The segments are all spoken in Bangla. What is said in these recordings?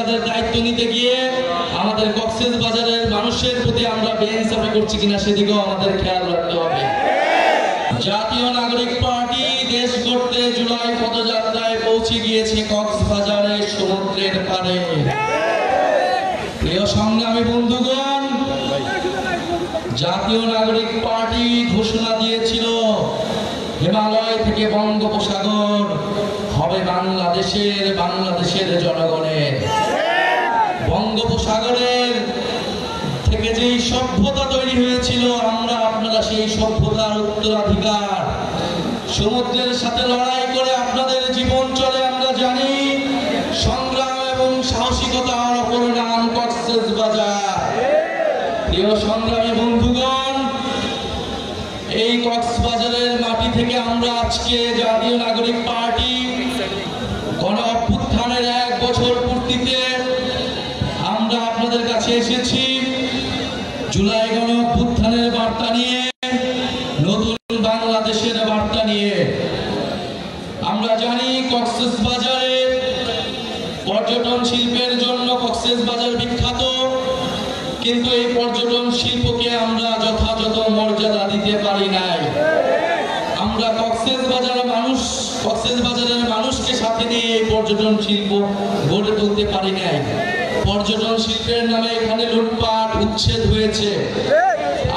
রোহিঙ্গাদের দায়িত্ব নিতে গিয়ে আমাদের কক্সবাজারের মানুষের প্রতি আমরা বেইনসাফি করছি কিনা সেদিকেও আমাদের খেয়াল রাখতে হবে। জাতীয় নাগরিক পার্টি দেশ গড়তে জুলাই পদযাত্রায় পৌঁছে গিয়েছে কক্সবাজারের সমুদ্রের পাড়ে। প্রিয় সংগ্রামী বন্ধুগণ, জাতীয় নাগরিক পার্টি ঘোষণা দিয়েছিল হিমালয় থেকে বঙ্গোপসাগর হবে বাংলাদেশের জনগণের। বঙ্গোপসাগরের থেকে যেই সভ্যতা তৈরি হয়েছিল, আপনারা সেই সভ্যতার উত্তরাধিকার। সমুদ্রের সাথে লড়াই করে আপনাদের জীবন চলে আমরা জানি। সংগ্রাম এবং সাহসিকতার অপর নাম কক্সবাজার। প্রিয় সংগ্রামী বন্ধুগণ, এই কক্সবাজারের মাটি থেকে আমরা আজকে জাতীয় নাগরিক পার্টি গণ অভ্যুত্থানের 1 বছর পূর্তিতে আমরা আপনাদের কাছে এসেছি জুলাই গণ অভ্যুত্থানের বার্তা নিয়ে, নতুন বাংলাদেশের বার্তা নিয়ে। আমরা জানি কক্সবাজারে পর্যটন শিল্পের জন্য কক্সবাজার বিখ্যাত, কিন্তু এই পর্যটন শিল্পকে আমরা যথাযথ মর্যাদা দিতে পারি নাই। আমরা কক্সবাজারের মানুষকে সাথে নিয়ে এই পর্যটন শিল্প গড়ে তুলতে পারি নাই। পর্যটন শিল্পের নামে এখানে লুটপাট উচ্ছেদ হয়েছে।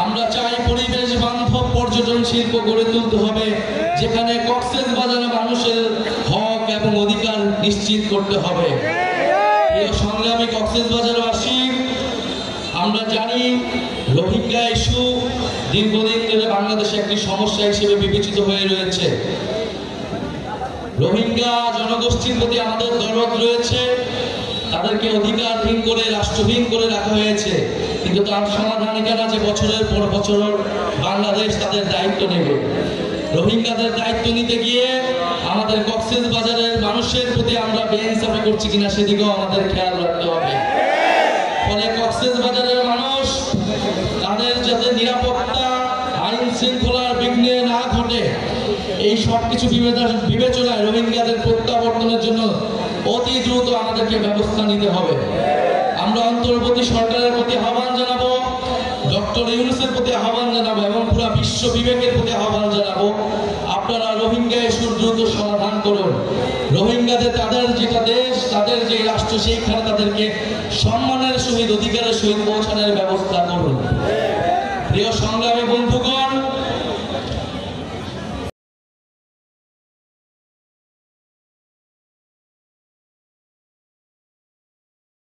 আমরা চাই পরিবেশ বান্ধব পর্যটন শিল্প গড়ে তুলতে হবে, যেখানে কক্সবাজারের মানুষের হক এবং অধিকার নিশ্চিত করতে হবে। এই সংগ্রামী কক্সবাজারবাসী, আমরা জানি রোহিঙ্গা ইস্যু দীর্ঘদিন ধরে বাংলাদেশে একটি সমস্যা হিসেবে বিবেচিত হয়ে রয়েছে। রোহিঙ্গা জনগোষ্ঠীর প্রতি আমাদের দরদ রয়েছে, তাদেরকে অধিকারহীন করে রাষ্ট্রহীন করে রাখা হয়েছে, কিন্তু তার সমাধান এটা যে বছরের পর বছর বাংলাদেশ তাদের দায়িত্ব নেবে। রোহিঙ্গাদের দায়িত্ব নিতে গিয়ে আমাদের কক্সবাজারের মানুষের প্রতি আমরা বেইনসাফি করছি কিনা সেদিকেও আমাদের খেয়াল রাখতে হবে। ফলে কক্সবাজারের মানুষ তাদের যাতে নিরাপত্তা আইন শৃঙ্খলার বিঘ্নে না ঘটে, এই সবকিছু বিবেচনায় রোহিঙ্গাদের প্রত্যাবর্তনের জন্য অতি দ্রুত আমাদেরকে ব্যবস্থা নিতে হবে। আমরা অন্তর্বর্তী সরকারের প্রতি আহ্বান জানাবো, ডক্টর ইউনূসের প্রতি আহ্বান জানাবো এবং পুরো বিশ্ব বিবেকের প্রতি আহ্বান জানাবো, আপনারা রোহিঙ্গা ইস্যুর দ্রুত সমাধান করুন। রোহিঙ্গাদের তাদের যেটা দেশ, তাদের যে রাষ্ট্র, সেইখানে তাদেরকে সম্মানের সহিত অধিকারের সহিত পৌঁছানোর ব্যবস্থা করুন। প্রিয় সংগ্রামী বন্ধুগণ,